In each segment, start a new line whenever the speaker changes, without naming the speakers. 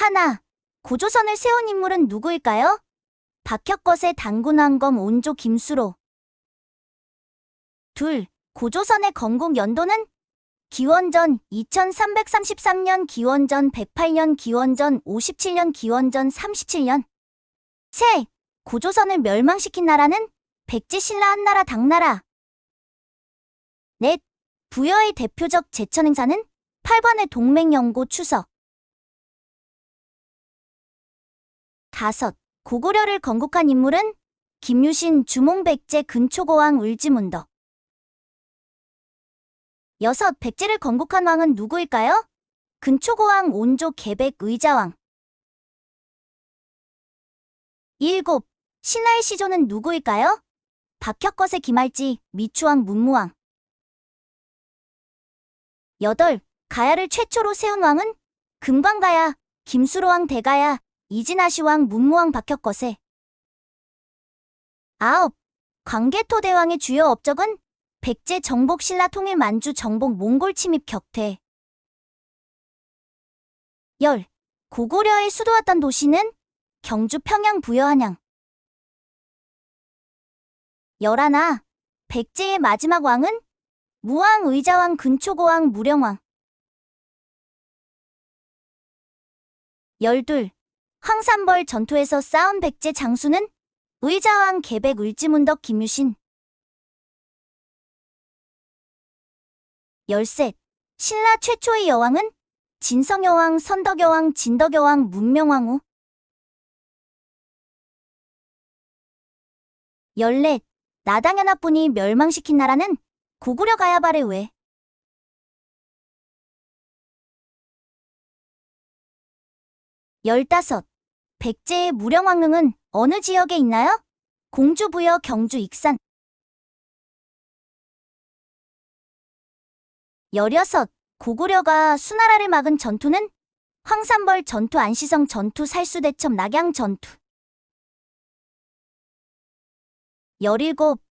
하나. 고조선을 세운 인물은 누구일까요? 박혁거세 단군왕검 온조 김수로. 둘. 고조선의 건국 연도는? 기원전 2333년, 기원전 108년, 기원전 57년, 기원전 37년. 셋. 고조선을 멸망시킨 나라는? 백제 신라 한나라 당나라. 넷. 부여의 대표적 제천행사는? 8번의 동맹연고 추석. 다섯. 고구려를 건국한 인물은? 김유신, 주몽백제, 근초고왕, 을지문덕. 여섯. 백제를 건국한 왕은 누구일까요? 근초고왕, 온조, 계백, 의자왕. 일곱. 신라의 시조는 누구일까요? 박혁거세, 김할지, 미추왕, 문무왕. 여덟. 가야를 최초로 세운 왕은? 금광가야, 김수로왕, 대가야, 이진아시왕, 문무왕, 박혁거세. 아홉. 광개토대왕의 주요 업적은? 백제 정복, 신라 통일, 만주 정복, 몽골 침입, 격퇴. 열. 고구려의 수도였던 도시는? 경주, 평양, 부여, 한양. 열하나. 백제의 마지막 왕은? 무왕, 의자왕, 근초고왕, 무령왕. 열둘. 황산벌 전투에서 싸운 백제 장수는? 의자왕, 계백, 을지문덕, 김유신. 열셋. 신라 최초의 여왕은? 진성여왕, 선덕여왕, 진덕여왕, 문명왕후. 열넷. 나당연합군이 멸망시킨 나라는? 고구려 가야발의 왜. 열다섯. 백제의 무령왕릉은 어느 지역에 있나요? 공주, 부여, 경주, 익산. 열여섯. 고구려가 수나라를 막은 전투는? 황산벌 전투, 안시성 전투, 살수대첩, 낙양 전투. 열일곱.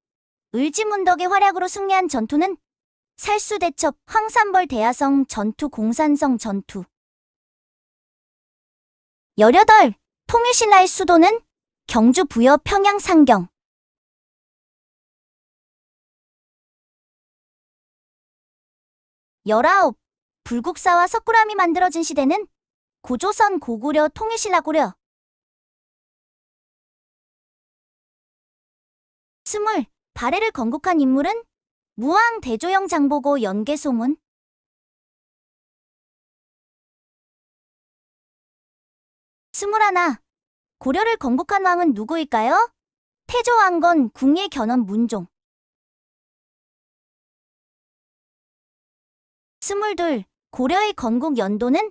을지문덕의 활약으로 승리한 전투는? 살수대첩, 황산벌, 대야성 전투, 공산성 전투. 열여덟. 통일신라의 수도는? 경주, 부여, 평양, 상경. 열아홉. 불국사와 석굴암이 만들어진 시대는? 고조선, 고구려, 통일신라, 고려. 스물. 발해를 건국한 인물은? 무왕, 대조영, 장보고, 연개소문. 스물하나. 고려를 건국한 왕은 누구일까요? 태조, 왕건, 궁예, 견훤, 문종. 스물둘. 고려의 건국 연도는?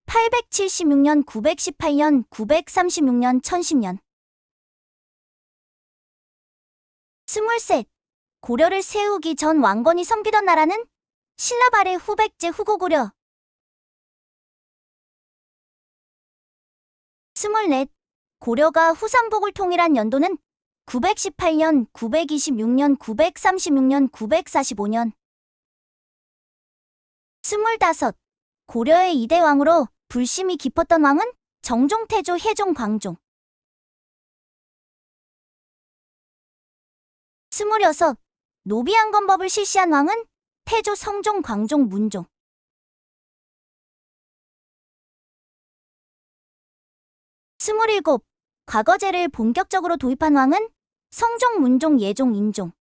876년, 918년, 936년, 1010년. 스물셋. 고려를 세우기 전 왕건이 섬기던 나라는? 신라 발해 후 백제 후 고구려. 스물넷. 고려가 후삼복을 통일한 연도는? 918년, 926년, 936년, 945년. 스물다섯. 고려의 2대 왕으로 불심이 깊었던 왕은? 정종, 태조, 혜종, 광종. 스물여섯. 노비양건법을 실시한 왕은? 태조, 성종, 광종, 문종. 스물일곱. 과거제를 본격적으로 도입한 왕은? 성종, 문종, 예종, 인종.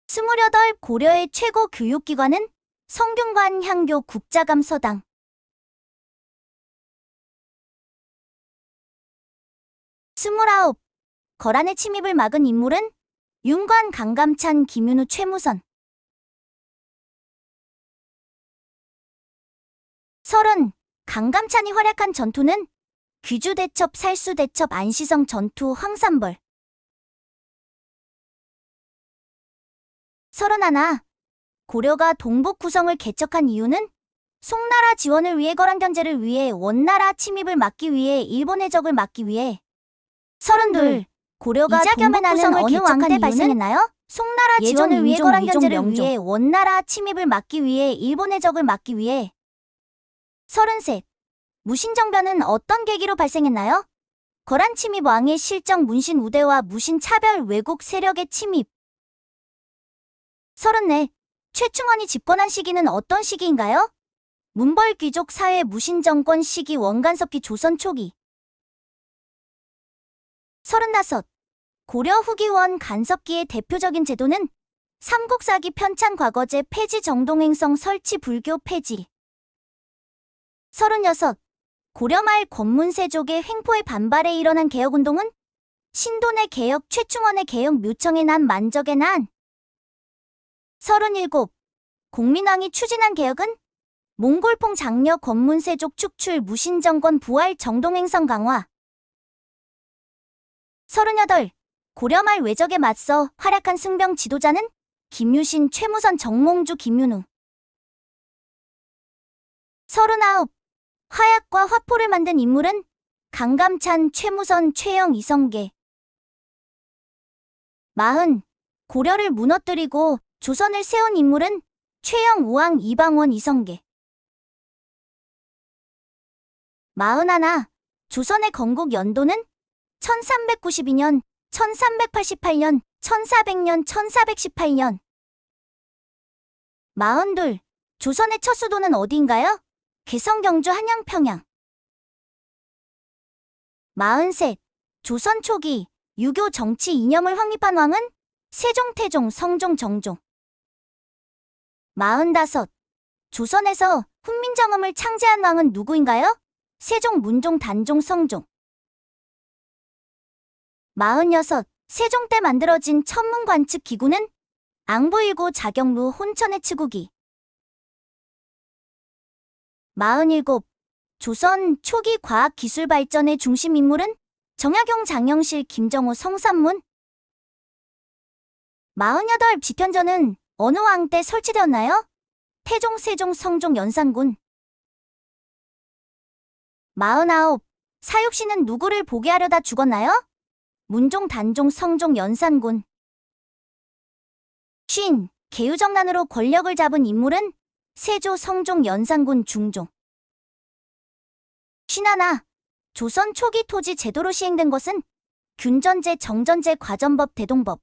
스물여덟. 고려의 최고 교육기관은? 성균관, 향교, 국자감, 서당. 스물아홉. 거란의 침입을 막은 인물은? 윤관, 강감찬, 김윤우, 최무선. 서른. 강감찬이 활약한 전투는? 귀주대첩, 살수대첩, 안시성 전투, 황산벌. 서른하나. 고려가 동북 구성을 개척한 이유는? 송나라 지원을 위해, 거란 견제를 위해, 원나라 침입을 막기 위해, 일본의 적을 막기 위해. 서른둘. 고려가 동북 구성을 개척한 어느 왕 때 발생했나요? 송나라 지원을 위해 거란 견제를 위해 원나라 침입을 막기 위해 일본의 적을 막기 위해. 33. 무신정변은 어떤 계기로 발생했나요? 거란 침입 왕의 실정 문신 우대와 무신 차별 외국 세력의 침입. 34. 최충원이 집권한 시기는 어떤 시기인가요? 문벌 귀족 사회 무신 정권 시기 원간섭기 조선 초기. 35. 고려 후기 원 간섭기의 대표적인 제도는 삼국사기 편찬 과거제 폐지 정동행성 설치 불교 폐지. 36. 고려 말 권문세족의 횡포에 반발해 일어난 개혁운동은 신돈의 개혁 최충원의 개혁 묘청의 난 만적의 난. 37. 공민왕이 추진한 개혁은 몽골풍 장려 권문세족 축출 무신정권 부활 정동행성 강화. 38. 고려 말 외적에 맞서 활약한 승병 지도자는 김유신, 최무선, 정몽주, 김윤우. 39. 화약과 화포를 만든 인물은 강감찬, 최무선, 최영, 이성계. 40. 고려를 무너뜨리고 조선을 세운 인물은 최영, 우왕, 이방원, 이성계. 41. 조선의 건국 연도는 1392년, 1388년, 1400년, 1418년. 42. 조선의 첫 수도는 어디인가요? 개성, 경주, 한양, 평양. 43. 조선 초기 유교 정치 이념을 확립한 왕은 세종, 태종, 성종, 정종. 45. 조선에서 훈민정음을 창제한 왕은 누구인가요? 세종, 문종, 단종, 성종. 46. 세종 때 만들어진 천문 관측 기구는 앙부일고, 자경루, 혼천의 치국이. 47. 조선 초기 과학 기술 발전의 중심 인물은 정약용, 장영실, 김정호, 성삼문. 48. 집현전은 어느 왕 때 설치되었나요? 태종, 세종, 성종, 연산군. 49. 사육신은 누구를 보게 하려다 죽었나요? 문종, 단종, 성종, 연산군. 50. 계유정난으로 권력을 잡은 인물은 세조, 성종, 연산군, 중종. 51. 조선 초기 토지 제도로 시행된 것은 균전제, 정전제, 과전법, 대동법.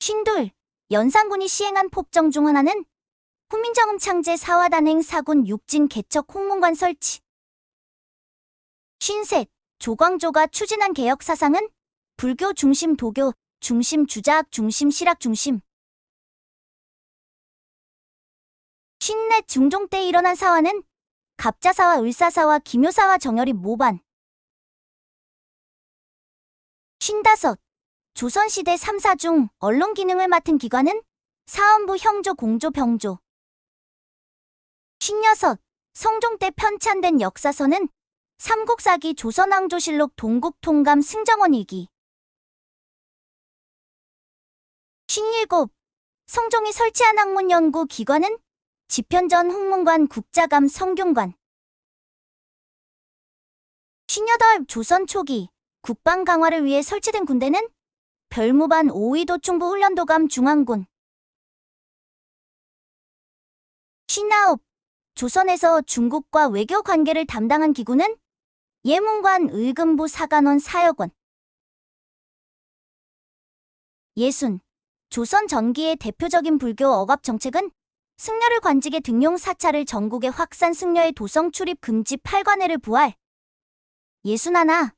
52. 연산군이 시행한 폭정 중 하나는 훈민정음 창제, 사화단행, 사군, 육진, 개척, 홍문관 설치. 53. 조광조가 추진한 개혁 사상은 불교 중심, 도교 중심, 주자학 중심, 실학 중심. 54. 중종 때 일어난 사화는 갑자사화, 을사사화, 기묘사화, 정열입, 모반. 55. 조선시대 3사 중 언론 기능을 맡은 기관은 사헌부, 형조, 공조, 병조. 56. 성종 때 편찬된 역사서는 삼국사기, 조선왕조실록, 동국통감, 승정원일기. 57. 성종이 설치한 학문 연구 기관은 집현전, 홍문관, 국자감, 성균관. 58. 조선 초기 국방 강화를 위해 설치된 군대는 별무반, 오의도, 충부, 훈련도감, 중앙군. 59. 조선에서 중국과 외교 관계를 담당한 기구는 예문관, 의금부, 사관원, 사역원. 60. 조선 전기의 대표적인 불교 억압 정책은 승려를 관직에 등용, 사찰을 전국에 확산, 승려의 도성 출입 금지, 팔관회를 부활. 61.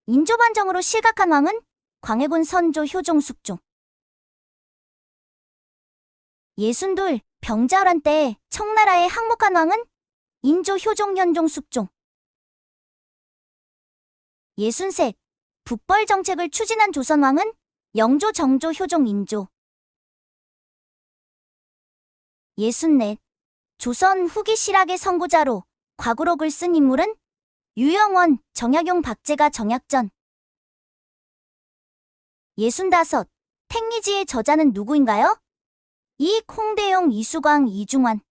인조반정으로 실각한 왕은 광해군, 선조, 효종, 숙종. 62. 병자호란 때 청나라에 항복한 왕은 인조, 효종, 현종, 숙종. 63. 북벌 정책을 추진한 조선 왕은 영조, 정조, 효종, 인조. 64. 조선 후기 실학의 선구자로 과구록을 쓴 인물은 유영원, 정약용, 박제가, 정약전. 65. 택리지의 저자는 누구인가요? 이익, 홍대용, 이수광, 이중환.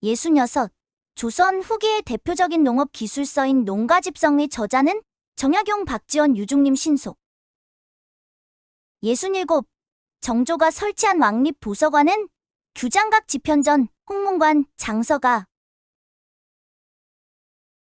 66. 조선 후기의 대표적인 농업 기술서인 농가집성의 저자는 정약용 박지원 유중림 신속. 67. 정조가 설치한 왕립 도서관은 규장각 집현전, 홍문관, 장서가,